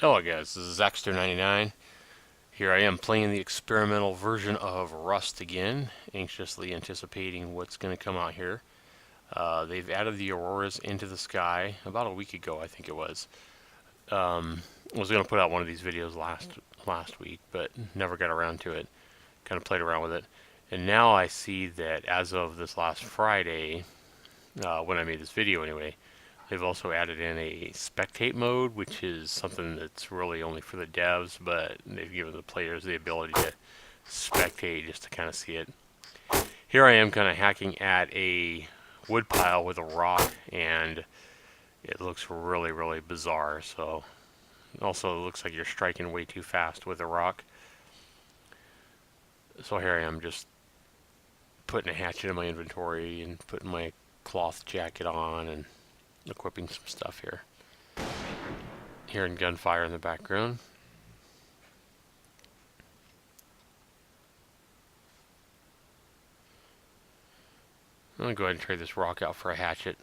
Hello guys, this is Zaxter99. Here I am playing the experimental version of Rust again, anxiously anticipating what's going to come out here. They've added the auroras into the sky about a week ago, I think it was. I was going to put out one of these videos last week, but never got around to it. Kind of played around with it. And now I see that as of this last Friday, when I made this video anyway, they've also added in a spectate mode, which is something that's really only for the devs, but they've given the players the ability to spectate just to kind of see it. Here I am kind of hacking at a wood pile with a rock, and it looks really, really bizarre. So also it looks like you're striking way too fast with a rock. So here I am just putting a hatchet in my inventory and putting my cloth jacket on and equipping some stuff here. Hearing gunfire in the background. I'm going to go ahead and trade this rock out for a hatchet.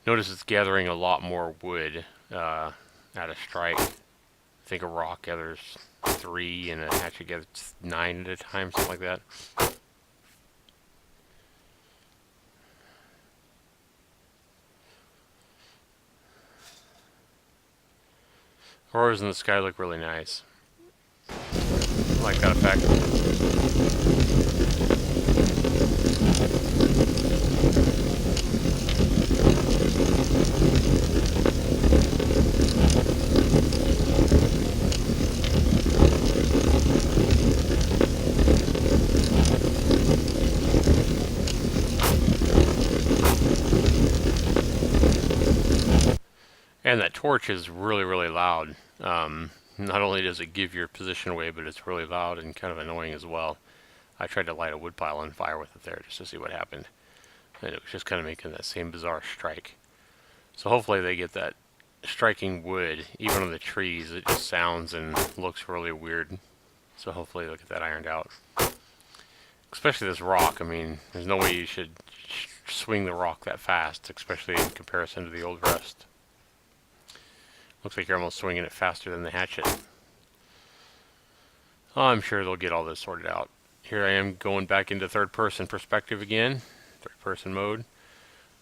Notice it's gathering a lot more wood at a strike. I think a rock gathers 3 and a hatchet gathers 9 at a time, something like that. Auroras in the sky look really nice. I like that effect. And that torch is really, really loud. Not only does it give your position away, but it's really loud and kind of annoying as well. I tried to light a wood pile on fire with it there just to see what happened. And it was just kind of making that same bizarre strike. So hopefully they get that striking wood, even on the trees. It just sounds and looks really weird. So hopefully they'll get that ironed out. Especially this rock. I mean, there's no way you should swing the rock that fast, especially in comparison to the old Rust. Looks like you're almost swinging it faster than the hatchet. Oh, I'm sure they'll get all this sorted out. Here I am going back into third-person perspective again. Third-person mode.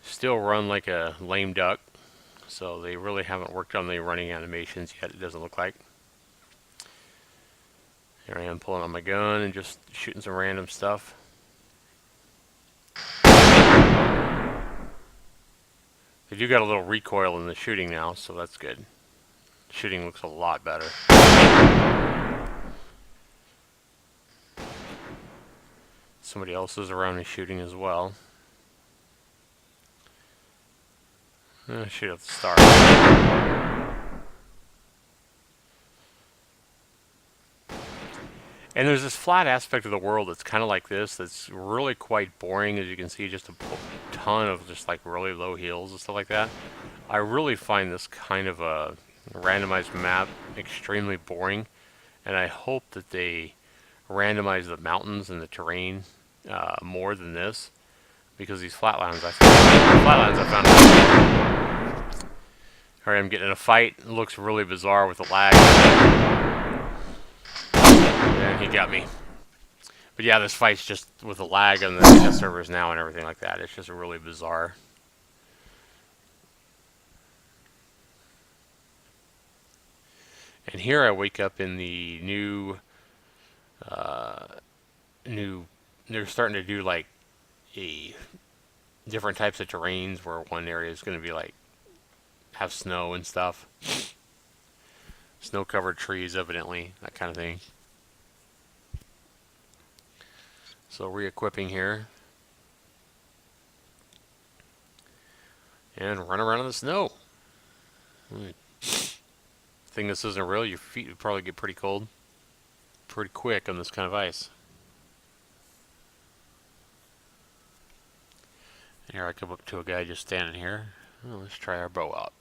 Still run like a lame duck. So they really haven't worked on the running animations yet, it doesn't look like. Here I am pulling on my gun and just shooting some random stuff. They do got a little recoil in the shooting now, so that's good. Shooting looks a lot better. Somebody else is around me shooting as well. Shoot at the star. And there's this flat aspect of the world that's kind of like this, that's really quite boring. As you can see, just a ton of just like really low hills and stuff like that. I really find this kind of a randomized map extremely boring, and I hope that they randomize the mountains and the terrain more than this, because these flatlands I found Alright, I'm getting in a fight. It looks really bizarre with the lag. And he got me. But yeah, this fight's just with the lag on the test servers now and everything like that. It's just really bizarre. And here I wake up in the they're starting to do like different types of terrains, where one area is going to be like have snow and stuff. Snow covered trees, evidently, that kind of thing. So re-equipping here. And run around in the snow. Thing this isn't real, your feet would probably get pretty cold pretty quick on this kind of ice. And here I come up to a guy just standing here. Well, let's try our bow out.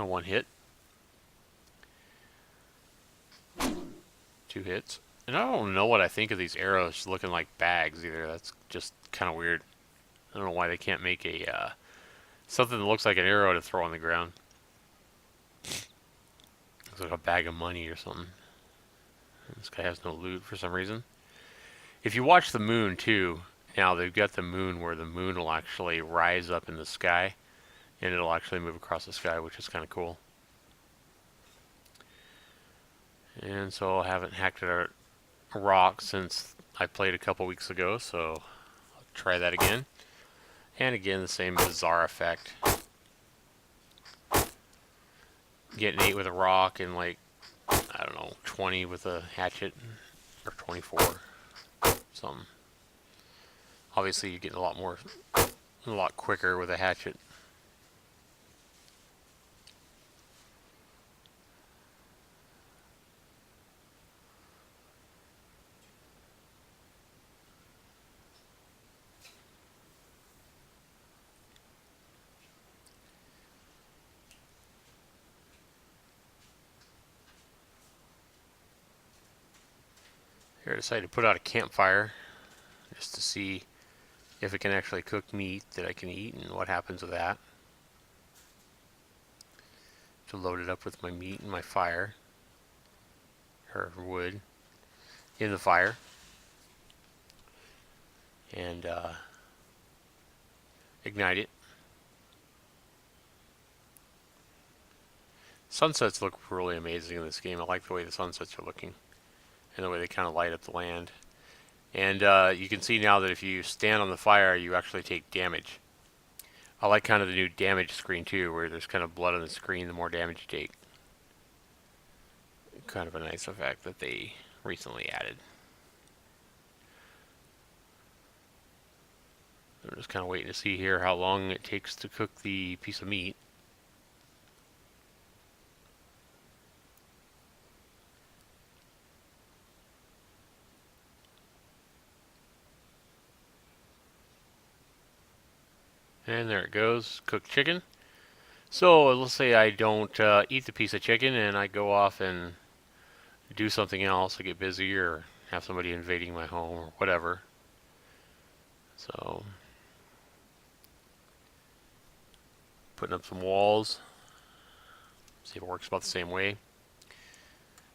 One hit. 2 hits. And I don't know what I think of these arrows looking like bags either. That's just kind of weird. I don't know why they can't make a something that looks like an arrow to throw on the ground. Looks like a bag of money or something. This guy has no loot for some reason. If you watch the moon too, now they've got the moon where the moon will actually rise up in the sky and it'll actually move across the sky, which is kind of cool. And so I haven't hacked a rock since I played a couple weeks ago, so I'll try that again. And again, the same bizarre effect. Getting 8 with a rock and like, I don't know, 20 with a hatchet, or 24, something. Obviously you get a lot quicker with a hatchet. Here I decided to put out a campfire just to see if it can actually cook meat that I can eat and what happens with that. To load it up with my meat and my fire, or wood, in the fire. And ignite it. Sunsets look really amazing in this game. I like the way the sunsets are looking and the way they kind of light up the land. And you can see now that if you stand on the fire, you actually take damage. I like kind of the new damage screen too, where there's kind of blood on the screen the more damage you take. Kind of a nice effect that they recently added. I'm just kind of waiting to see here how long it takes to cook the piece of meat. And there it goes, cooked chicken. So let's say I don't eat the piece of chicken and I go off and do something else. I get busy or have somebody invading my home or whatever. So putting up some walls. See if it works about the same way.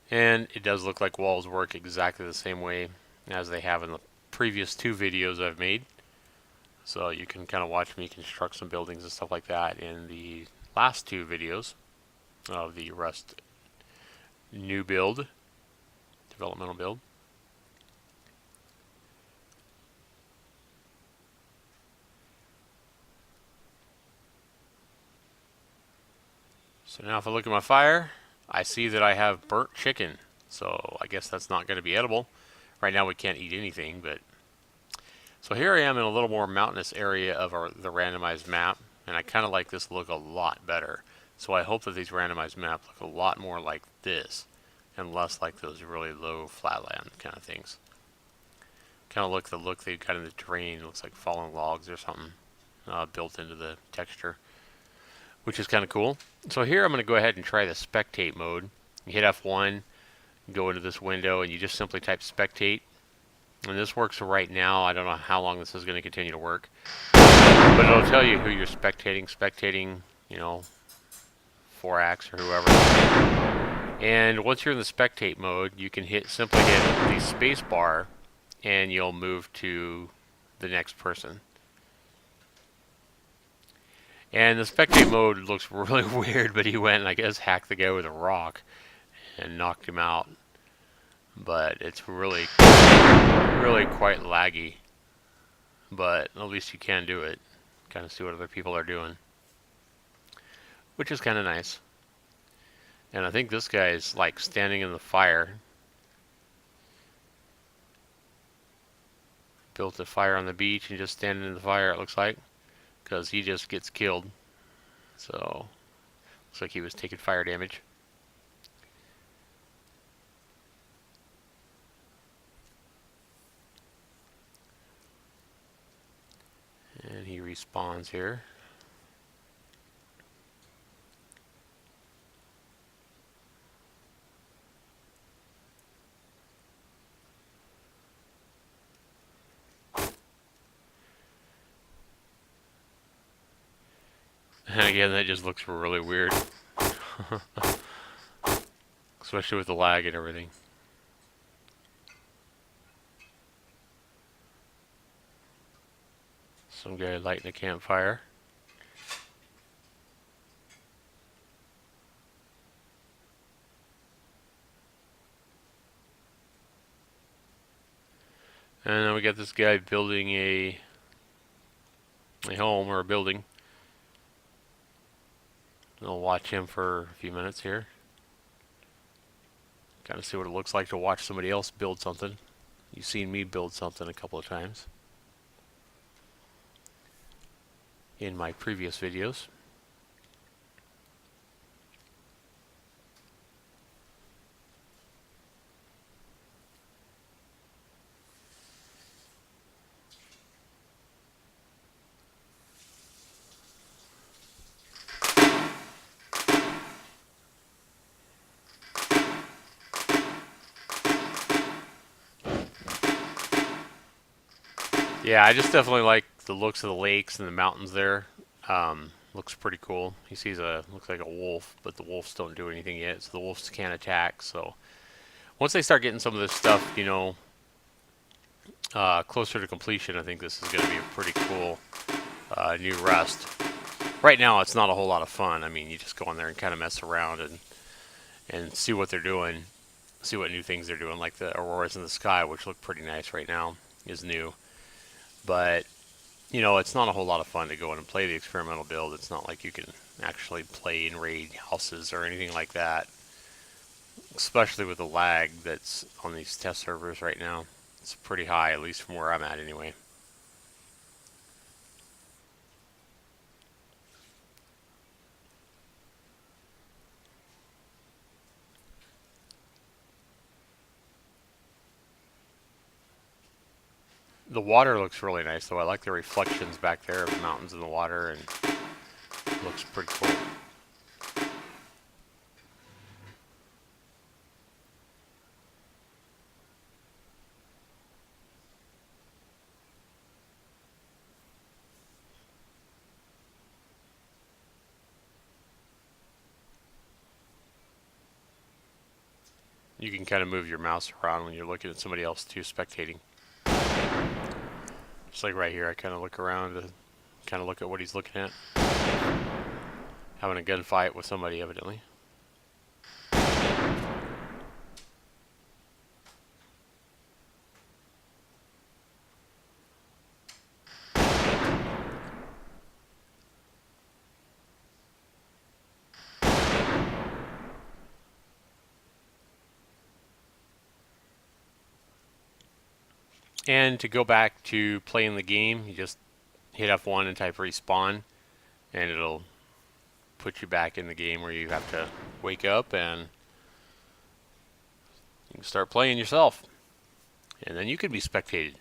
And it does look like walls work exactly the same way as they have in the previous 2 videos I've made. So you can kind of watch me construct some buildings and stuff like that in the last 2 videos of the Rust new build, developmental build. So now if I look at my fire, I see that I have burnt chicken. So I guess that's not going to be edible. Right now we can't eat anything, but... So here I am in a little more mountainous area of the randomized map, and I kind of like this look a lot better. So I hope that these randomized maps look a lot more like this, and less like those really low flatland kind of things. Kind of the look they've got in the terrain looks like fallen logs or something built into the texture, which is kind of cool. So here I'm going to go ahead and try the spectate mode. You hit F1, go into this window, and you just simply type spectate. And this works right now. I don't know how long this is going to continue to work. But it'll tell you who you're spectating, you know, 4Ax or whoever. And once you're in the spectate mode, you can simply hit the space bar and you'll move to the next person. And the spectate mode looks really weird, but he went and I guess hacked the guy with a rock and knocked him out. But it's really quite laggy. But at least you can do it. Kind of see what other people are doing. Which is kind of nice. And I think this guy is like standing in the fire. Built a fire on the beach and just standing in the fire, it looks like. Because he just gets killed. So, looks like he was taking fire damage. And he respawns here. And again, that just looks really weird. Especially with the lag and everything. Some guy lighting a campfire. And then we got this guy building a home or a building. I'll watch him for a few minutes here. Kind of see what it looks like to watch somebody else build something. You've seen me build something a couple of times in my previous videos. Yeah, I just definitely like the looks of the lakes and the mountains there. Looks pretty cool. He sees looks like a wolf, but the wolves don't do anything yet, so the wolves can't attack. So once they start getting some of this stuff, closer to completion, I think this is going to be a pretty cool new Rust. Right now, it's not a whole lot of fun. I mean, you just go in there and kind of mess around and see what they're doing, see what new things they're doing, like the auroras in the sky, which look pretty nice right now, is new. But it's not a whole lot of fun to go in and play the experimental build. It's not like you can actually play and raid houses or anything like that, especially with the lag that's on these test servers right now. It's pretty high, at least from where I'm at anyway. The water looks really nice, though. I like the reflections back there of the mountains and the water, and it looks pretty cool. You can kind of move your mouse around when you're looking at somebody else too, spectating. Just like right here, I kind of look around to kind of look at what he's looking at. Having a gunfight with somebody, evidently. And to go back to playing the game, you just hit F1 and type respawn, and it'll put you back in the game where you have to wake up and you can start playing yourself. And then you can be spectated.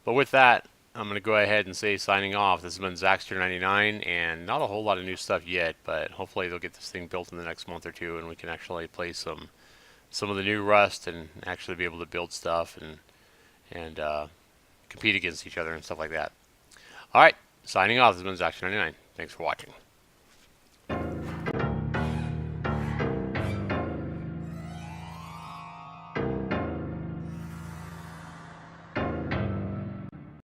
But with that, I'm going to go ahead and say signing off. This has been Zaxter99, and not a whole lot of new stuff yet, but hopefully they'll get this thing built in the next month or two, and we can actually play some of the new Rust and actually be able to build stuff and compete against each other and stuff like that. All right, signing off. This has been Zaxter99. Thanks for watching.